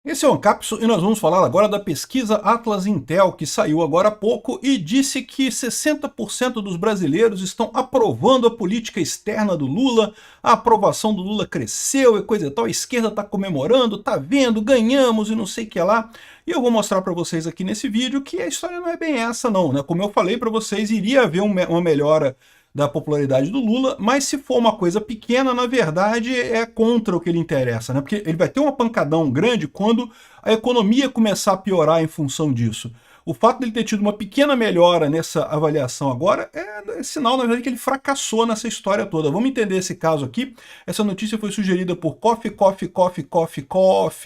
Esse é o Ancapso e nós vamos falar agora da pesquisa Atlas Intel, que saiu agora há pouco e disse que 60% dos brasileiros estão aprovando a política externa do Lula, a aprovação do Lula cresceu e coisa e tal, a esquerda está comemorando, tá vendo, ganhamos e não sei o que lá. E eu vou mostrar para vocês aqui nesse vídeo que a história não é bem essa não, né? Como eu falei para vocês, iria haver uma melhora da popularidade do Lula, mas se for uma coisa pequena, na verdade é contra o que ele interessa, né? Porque ele vai ter uma pancadão grande quando a economia começar a piorar em função disso. O fato dele ter tido uma pequena melhora nessa avaliação agora é sinal, na verdade, que ele fracassou nessa história toda. Vamos entender esse caso aqui. Essa notícia foi sugerida por Coffee,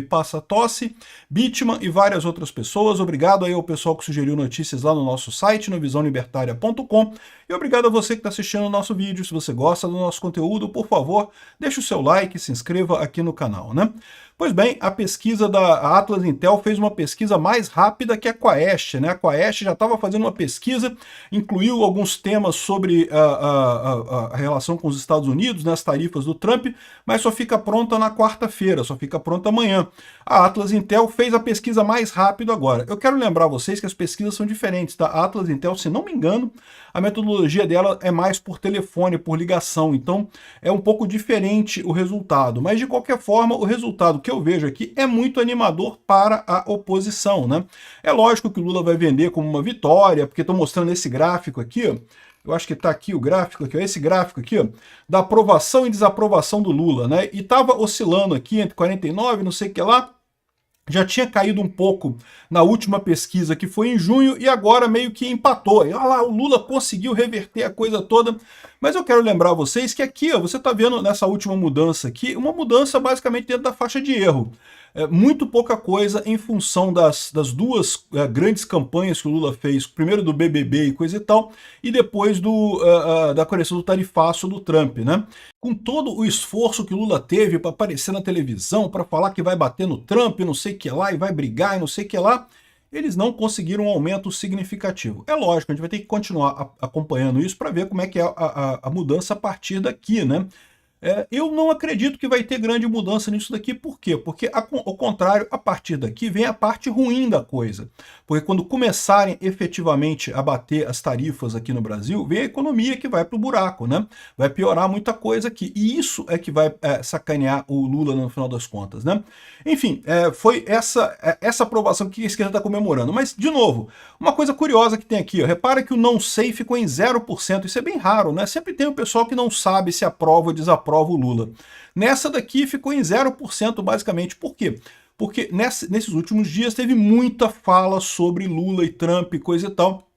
Passa Tosse, Bitman e várias outras pessoas. Obrigado aí ao pessoal que sugeriu notícias lá no nosso site, no visãolibertaria.com. E obrigado a você que está assistindo o nosso vídeo. Se você gosta do nosso conteúdo, por favor, deixe o seu like e se inscreva aqui no canal, né? Pois bem, a pesquisa da Atlas Intel fez uma pesquisa mais rápida que a Quaest, né? A Quaest já estava fazendo uma pesquisa, incluiu alguns temas sobre a relação com os Estados Unidos, né, as tarifas do Trump, mas só fica pronta na quarta-feira, só fica pronta amanhã. A Atlas Intel fez a pesquisa mais rápido agora. Eu quero lembrar vocês que as pesquisas são diferentes, tá? A Atlas Intel, se não me engano, a metodologia dela é mais por telefone, por ligação, então é um pouco diferente o resultado, mas de qualquer forma o resultado que eu vejo aqui é muito animador para a oposição, né? É lógico que o Lula vai vender como uma vitória, porque estou mostrando esse gráfico aqui, ó. Eu acho que está aqui o gráfico, aqui, ó, esse gráfico aqui, ó, da aprovação e desaprovação do Lula, né? E estava oscilando aqui entre 49, não sei o que lá, já tinha caído um pouco na última pesquisa, que foi em junho, e agora meio que empatou. E, olha lá, o Lula conseguiu reverter a coisa toda. Mas eu quero lembrar vocês que aqui, ó, você está vendo nessa última mudança aqui, uma mudança basicamente dentro da faixa de erro. Muito pouca coisa em função das duas grandes campanhas que o Lula fez, primeiro do BBB e coisa e tal, e depois da correção do tarifaço do Trump, né? Com todo o esforço que o Lula teve para aparecer na televisão, para falar que vai bater no Trump, não sei o que lá, e vai brigar e não sei o que lá, eles não conseguiram um aumento significativo. É lógico, a gente vai ter que continuar acompanhando isso para ver como é que é a mudança a partir daqui, né? Eu não acredito que vai ter grande mudança nisso daqui. Por quê? Porque, ao contrário, a partir daqui vem a parte ruim da coisa. Porque quando começarem efetivamente a bater as tarifas aqui no Brasil, vem a economia que vai para o buraco, né? Vai piorar muita coisa aqui. E isso é que vai sacanear o Lula no final das contas, né? Enfim, foi essa aprovação que a esquerda está comemorando. Mas, de novo, uma coisa curiosa que tem aqui, ó, repara que o não sei ficou em 0%. Isso é bem raro, né? Sempre tem o pessoal que não sabe se aprova ou desaprova o Lula. Nessa daqui ficou em 0% basicamente. Por quê? Porque nesses últimos dias teve muita fala sobre Lula e Trump e coisa e tal.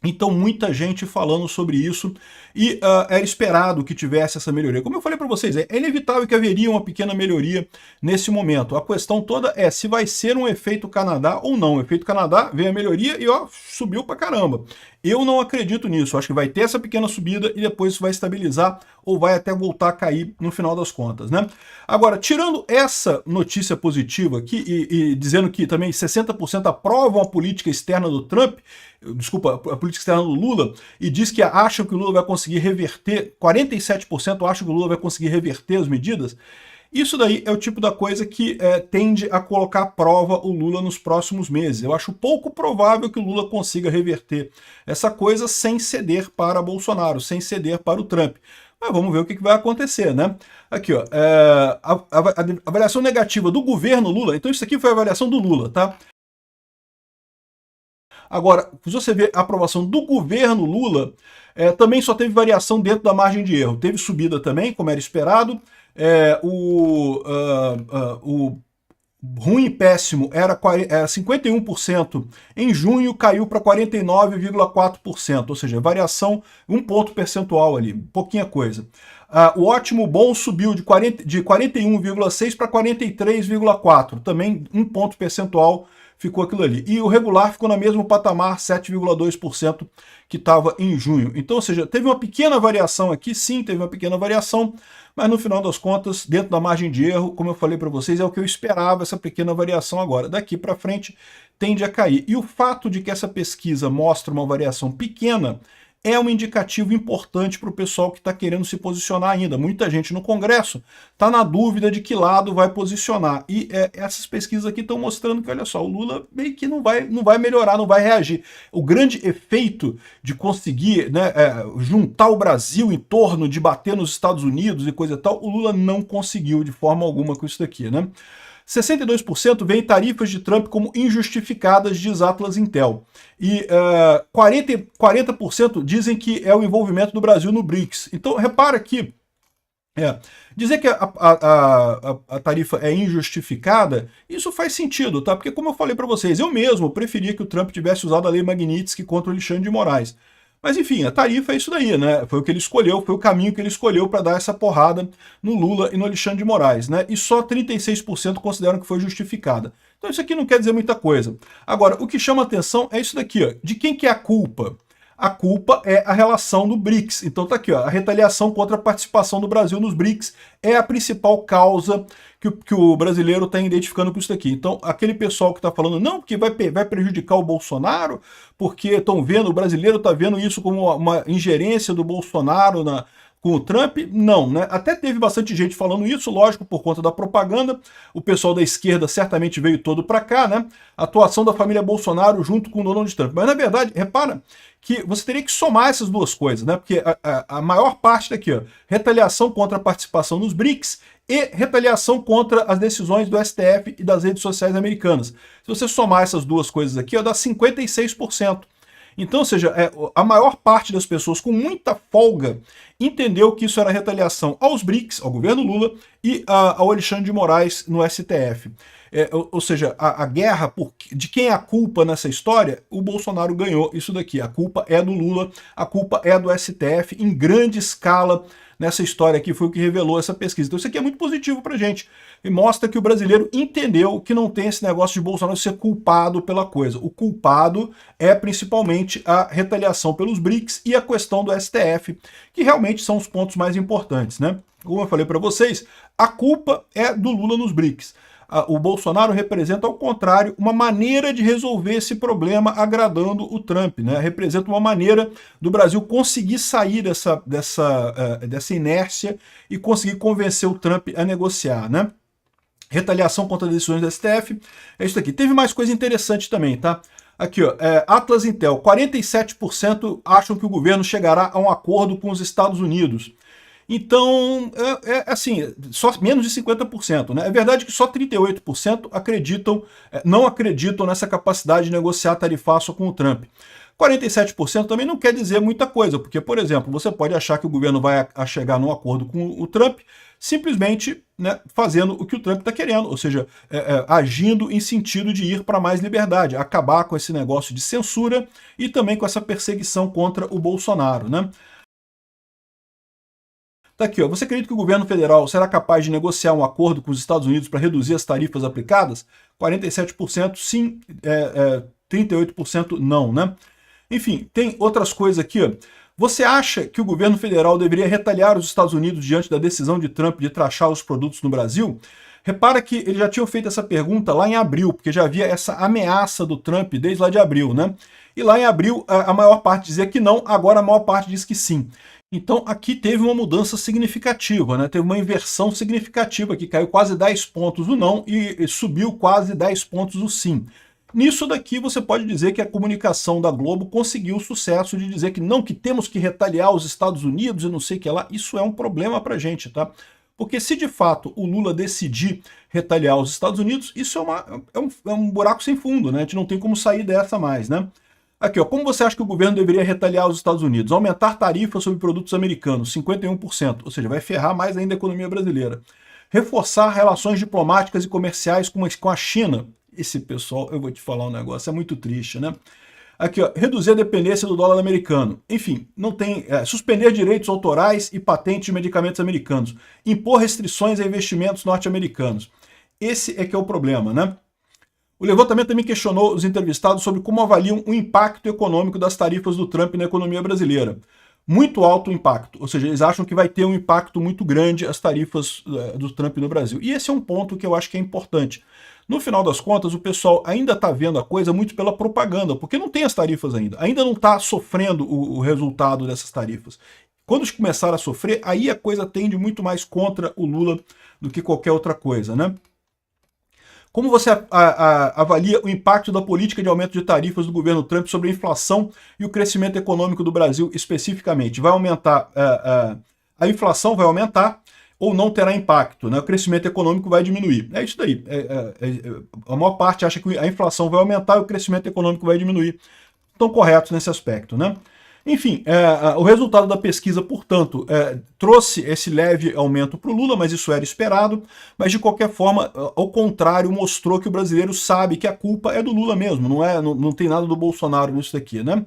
Então muita gente falando sobre isso e era esperado que tivesse essa melhoria. Como eu falei para vocês, é inevitável que haveria uma pequena melhoria nesse momento. A questão toda é se vai ser um efeito Canadá ou não. O efeito Canadá veio a melhoria e ó, subiu pra caramba. Eu não acredito nisso, acho que vai ter essa pequena subida e depois isso vai estabilizar ou vai até voltar a cair no final das contas, né? Agora, tirando essa notícia positiva aqui e dizendo que também 60% aprovam a política externa do Trump, desculpa, a política externa do Lula, e diz que acham que o Lula vai conseguir reverter, 47% acham que o Lula vai conseguir reverter as medidas. Isso daí é o tipo da coisa que tende a colocar à prova o Lula nos próximos meses. Eu acho pouco provável que o Lula consiga reverter essa coisa sem ceder para Bolsonaro, sem ceder para o Trump. Mas vamos ver o que vai acontecer, né? Aqui, ó, a avaliação negativa do governo Lula. Então isso aqui foi a avaliação do Lula, tá? Agora, se você vê a aprovação do governo Lula, também só teve variação dentro da margem de erro. Teve subida também, como era esperado. O ruim e péssimo era 51% em junho, caiu para 49,4%, ou seja, variação 1 ponto percentual ali, pouquinha coisa. O ótimo bom subiu de 41,6% para 43,4%, também 1 ponto percentual ficou aquilo ali. E o regular ficou no mesmo patamar, 7,2%, que estava em junho. Então, ou seja, teve uma pequena variação aqui, sim, teve uma pequena variação, mas no final das contas, dentro da margem de erro, como eu falei para vocês, é o que eu esperava, essa pequena variação agora. Daqui para frente, tende a cair. E o fato de que essa pesquisa mostra uma variação pequena é um indicativo importante para o pessoal que está querendo se posicionar ainda. Muita gente no Congresso está na dúvida de que lado vai posicionar. E essas pesquisas aqui estão mostrando que, olha só, o Lula meio que não vai melhorar, não vai reagir. O grande efeito de conseguir, né, juntar o Brasil em torno de bater nos Estados Unidos e coisa e tal, o Lula não conseguiu de forma alguma com isso daqui, né? 62% veem tarifas de Trump como injustificadas, diz Atlas Intel. E 40% dizem que é o envolvimento do Brasil no BRICS. Então, repara que dizer que a tarifa é injustificada, isso faz sentido, tá? Porque, como eu falei para vocês, eu mesmo preferia que o Trump tivesse usado a lei Magnitsky contra o Alexandre de Moraes. Mas enfim, a tarifa é isso daí, né? Foi o que ele escolheu, foi o caminho que ele escolheu para dar essa porrada no Lula e no Alexandre de Moraes, né? E só 36% consideram que foi justificada. Então isso aqui não quer dizer muita coisa. Agora, o que chama atenção é isso daqui, ó. De quem que é a culpa? A culpa é a relação do BRICS. Então tá aqui, ó, a retaliação contra a participação do Brasil nos BRICS é a principal causa que o brasileiro está identificando com isso daqui. Então, aquele pessoal que está falando, não, porque vai prejudicar o Bolsonaro, porque estão vendo, o brasileiro está vendo isso como uma ingerência do Bolsonaro com o Trump, não, né? Até teve bastante gente falando isso, lógico, por conta da propaganda. O pessoal da esquerda certamente veio todo para cá, né? A atuação da família Bolsonaro junto com o Donald Trump. Mas, na verdade, repara que você teria que somar essas duas coisas, né? Porque a maior parte daqui, ó, retaliação contra a participação nos BRICS e retaliação contra as decisões do STF e das redes sociais americanas. Se você somar essas duas coisas aqui, ó, dá 56%. Então, ou seja, a maior parte das pessoas com muita folga entendeu que isso era retaliação aos BRICS, ao governo Lula, e ao Alexandre de Moraes no STF. Ou seja, a guerra de quem é a culpa nessa história, o Bolsonaro ganhou isso daqui. A culpa é do Lula, a culpa é do STF, em grande escala nessa história aqui, foi o que revelou essa pesquisa. Então isso aqui é muito positivo pra gente. E mostra que o brasileiro entendeu que não tem esse negócio de Bolsonaro ser culpado pela coisa. O culpado é principalmente a retaliação pelos BRICS e a questão do STF, que realmente são os pontos mais importantes, né? Como eu falei para vocês, a culpa é do Lula nos BRICS. O Bolsonaro representa, ao contrário, uma maneira de resolver esse problema agradando o Trump, né? Representa uma maneira do Brasil conseguir sair dessa inércia e conseguir convencer o Trump a negociar, né? Retaliação contra as decisões do STF, é isso aqui. Teve mais coisa interessante também, tá? Aqui, ó, Atlas Intel, 47% acham que o governo chegará a um acordo com os Estados Unidos. Então, assim, só menos de 50%, né? É verdade que só 38% não acreditam nessa capacidade de negociar tarifaço com o Trump. 47% também não quer dizer muita coisa, porque, por exemplo, você pode achar que o governo vai chegar num acordo com o Trump simplesmente, né, fazendo o que o Trump está querendo, ou seja, agindo em sentido de ir para mais liberdade, acabar com esse negócio de censura e também com essa perseguição contra o Bolsonaro, né? Tá aqui, ó. Você acredita que o governo federal será capaz de negociar um acordo com os Estados Unidos para reduzir as tarifas aplicadas? 47% sim, 38% não, né? Enfim, tem outras coisas aqui, ó. Você acha que o governo federal deveria retaliar os Estados Unidos diante da decisão de Trump de taxar os produtos no Brasil? Repara que eles já tinham feito essa pergunta lá em abril, porque já havia essa ameaça do Trump desde lá de abril, né? E lá em abril a maior parte dizia que não, agora a maior parte diz que sim. Então aqui teve uma mudança significativa, né? Teve uma inversão significativa, que caiu quase 10 pontos o não e subiu quase 10 pontos o sim. Nisso daqui você pode dizer que a comunicação da Globo conseguiu o sucesso de dizer que não, que temos que retaliar os Estados Unidos e não sei o que lá. Isso é um problema pra gente, tá? Porque se de fato o Lula decidir retaliar os Estados Unidos, isso é um buraco sem fundo, né? A gente não tem como sair dessa mais, né? Aqui, ó, como você acha que o governo deveria retaliar os Estados Unidos? Aumentar tarifas sobre produtos americanos, 51%, ou seja, vai ferrar mais ainda a economia brasileira. Reforçar relações diplomáticas e comerciais com a China. Esse pessoal, eu vou te falar um negócio, é muito triste, né? Aqui, ó, reduzir a dependência do dólar americano. Enfim, não tem. Suspender direitos autorais e patentes de medicamentos americanos. Impor restrições a investimentos norte-americanos. Esse é que é o problema, né? O levantamento também questionou os entrevistados sobre como avaliam o impacto econômico das tarifas do Trump na economia brasileira. Muito alto o impacto, ou seja, eles acham que vai ter um impacto muito grande as tarifas do Trump no Brasil. E esse é um ponto que eu acho que é importante. No final das contas, o pessoal ainda está vendo a coisa muito pela propaganda, porque não tem as tarifas ainda não está sofrendo o resultado dessas tarifas. Quando começar a sofrer, aí a coisa tende muito mais contra o Lula do que qualquer outra coisa, né? Como você avalia o impacto da política de aumento de tarifas do governo Trump sobre a inflação e o crescimento econômico do Brasil especificamente? Vai aumentar, a inflação vai aumentar ou não terá impacto, né? O crescimento econômico vai diminuir. É isso daí. A maior parte acha que a inflação vai aumentar e o crescimento econômico vai diminuir. Estão corretos nesse aspecto, né? Enfim, o resultado da pesquisa, portanto, trouxe esse leve aumento para o Lula, mas isso era esperado, mas de qualquer forma, ao contrário, mostrou que o brasileiro sabe que a culpa é do Lula mesmo, não tem nada do Bolsonaro nisso daqui, né?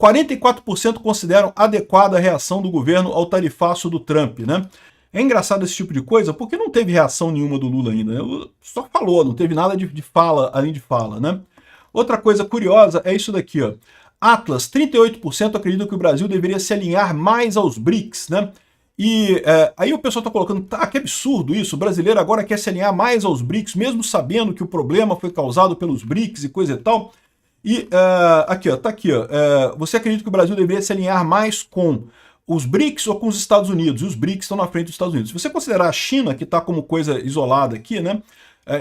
44% consideram adequada a reação do governo ao tarifaço do Trump, né? É engraçado esse tipo de coisa, porque não teve reação nenhuma do Lula ainda, né? O Lula só falou, não teve nada de fala, além de fala, né? Outra coisa curiosa é isso daqui, ó. Atlas, 38% acreditam que o Brasil deveria se alinhar mais aos BRICS, né? E aí o pessoal está colocando, tá, que absurdo isso, o brasileiro agora quer se alinhar mais aos BRICS, mesmo sabendo que o problema foi causado pelos BRICS e coisa e tal. E aqui, ó, tá aqui, ó, você acredita que o Brasil deveria se alinhar mais com os BRICS ou com os Estados Unidos? E os BRICS estão na frente dos Estados Unidos. Se você considerar a China, que está como coisa isolada aqui, né?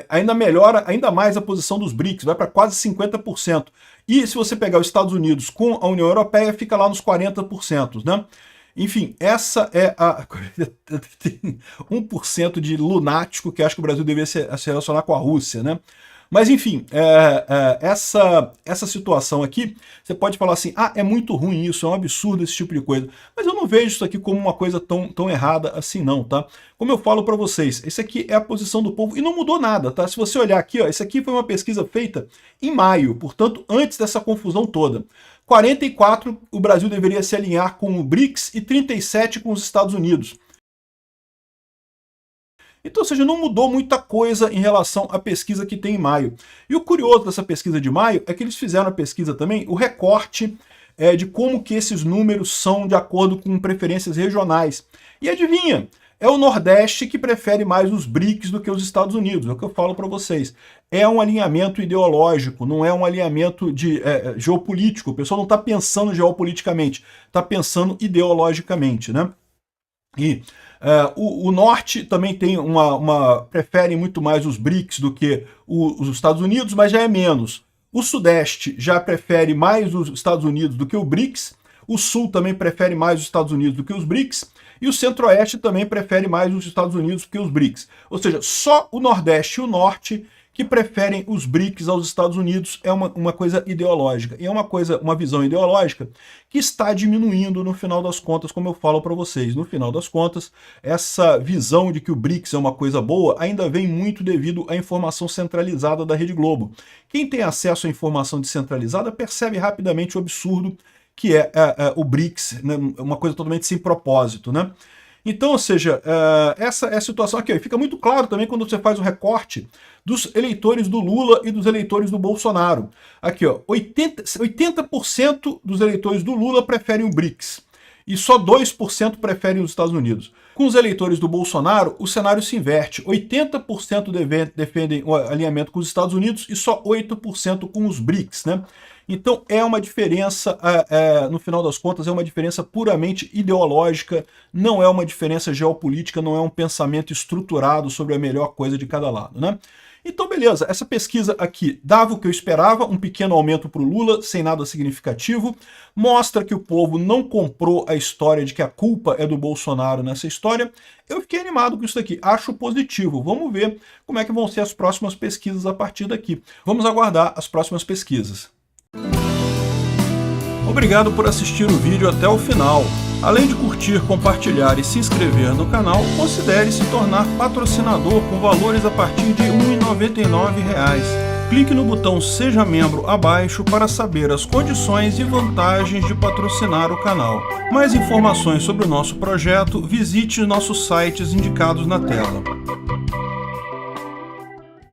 Ainda melhora ainda mais a posição dos BRICS, vai para quase 50%. E se você pegar os Estados Unidos com a União Europeia, fica lá nos 40%, né? Enfim, essa é a... Tem 1% de lunático que acha que o Brasil deveria se relacionar com a Rússia, né? Mas enfim, essa situação aqui, você pode falar assim, é muito ruim isso, é um absurdo esse tipo de coisa. Mas eu não vejo isso aqui como uma coisa tão errada assim não, tá? Como eu falo para vocês, esse aqui é a posição do povo e não mudou nada, tá? Se você olhar aqui, ó, esse aqui foi uma pesquisa feita em maio, portanto, antes dessa confusão toda. 44, o Brasil deveria se alinhar com o BRICS e 37 com os Estados Unidos. Então, ou seja, não mudou muita coisa em relação à pesquisa que tem em maio. E o curioso dessa pesquisa de maio é que eles fizeram a pesquisa também, o recorte de como que esses números são de acordo com preferências regionais. E adivinha? É o Nordeste que prefere mais os BRICS do que os Estados Unidos, é o que eu falo para vocês. É um alinhamento ideológico, não é um alinhamento geopolítico. O pessoal não está pensando geopoliticamente, está pensando ideologicamente, né? E o Norte também tem prefere muito mais os BRICS do que os Estados Unidos, mas já é menos. O Sudeste já prefere mais os Estados Unidos do que o BRICS, o Sul também prefere mais os Estados Unidos do que os BRICS, e o Centro-Oeste também prefere mais os Estados Unidos do que os BRICS. Ou seja, só o Nordeste e o Norte que preferem os BRICS aos Estados Unidos é uma coisa ideológica. E é uma visão ideológica que está diminuindo no final das contas, como eu falo para vocês. No final das contas, essa visão de que o BRICS é uma coisa boa ainda vem muito devido à informação centralizada da Rede Globo. Quem tem acesso à informação descentralizada percebe rapidamente o absurdo que é o BRICS, né? Uma coisa totalmente sem propósito, né? Então, ou seja, essa é a situação aqui. Fica muito claro também quando você faz o recorte dos eleitores do Lula e dos eleitores do Bolsonaro. Aqui, ó, 80% dos eleitores do Lula preferem o BRICS e só 2% preferem os Estados Unidos. Com os eleitores do Bolsonaro, o cenário se inverte. 80% defendem o alinhamento com os Estados Unidos e só 8% com os BRICS, né? Então é uma diferença, no final das contas, é uma diferença puramente ideológica, não é uma diferença geopolítica, não é um pensamento estruturado sobre a melhor coisa de cada lado, né? Então, beleza, essa pesquisa aqui dava o que eu esperava, um pequeno aumento para o Lula, sem nada significativo, mostra que o povo não comprou a história de que a culpa é do Bolsonaro nessa história. Eu fiquei animado com isso daqui, acho positivo. Vamos ver como é que vão ser as próximas pesquisas a partir daqui. Vamos aguardar as próximas pesquisas. Obrigado por assistir o vídeo até o final. Além de curtir, compartilhar e se inscrever no canal, considere se tornar patrocinador com valores a partir de R$ 1,99. Clique no botão Seja Membro abaixo para saber as condições e vantagens de patrocinar o canal. Mais informações sobre o nosso projeto, visite nossos sites indicados na tela.